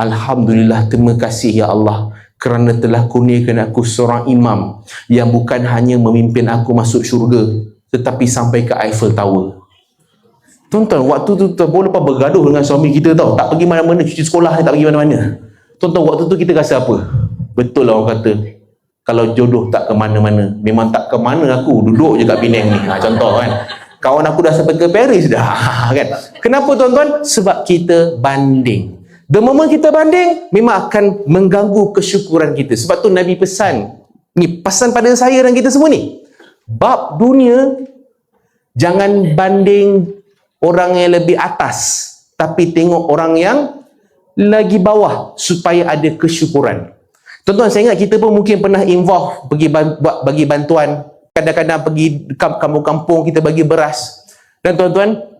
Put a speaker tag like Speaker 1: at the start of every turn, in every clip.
Speaker 1: Alhamdulillah, terima kasih ya Allah kerana telah kurniakan aku seorang imam yang bukan hanya memimpin aku masuk syurga, tetapi sampai ke Eiffel Tower. Tuan-tuan, waktu tu boleh lepas bergaduh dengan suami kita tau, tak pergi mana-mana, cuci sekolah tak pergi mana-mana. Tuan-tuan, waktu tu kita rasa apa? Betul lah orang kata, kalau jodoh tak ke mana-mana, memang tak ke mana aku, duduk je kat Penang ni. Contoh kan, kawan aku dah sampai ke Paris dah. Kan? Kenapa tuan-tuan? Sebab kita banding. The moment kita banding, memang akan mengganggu kesyukuran kita. Sebab tu Nabi pesan, ni pesan pada saya dan kita semua ni, bab dunia, jangan banding orang yang lebih atas, tapi tengok orang yang lagi bawah supaya ada kesyukuran. Tuan-tuan, saya ingat kita pun mungkin pernah involve bagi bantuan, kadang-kadang pergi kampung-kampung kita bagi beras. Dan tuan-tuan,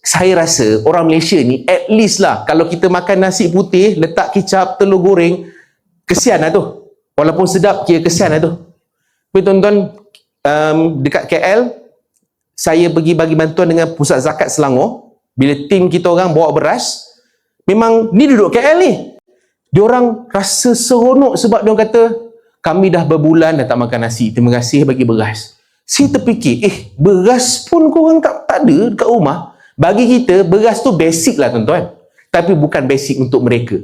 Speaker 1: saya rasa orang Malaysia ni at least lah, kalau kita makan nasi putih letak kicap, telur goreng, kesian lah tu. Walaupun sedap, kira kesian lah tu. Tapi tuan-tuan, dekat KL, saya pergi bagi bantuan dengan Pusat Zakat Selangor. Bila tim kita orang bawa beras, memang ni duduk KL ni, diorang rasa seronok sebab diorang kata, kami dah berbulan dah tak makan nasi, terima kasih bagi beras. Saya terfikir, beras pun korang tak ada dekat rumah. Bagi kita, beras tu basic lah tuan-tuan. Tapi bukan basic untuk mereka.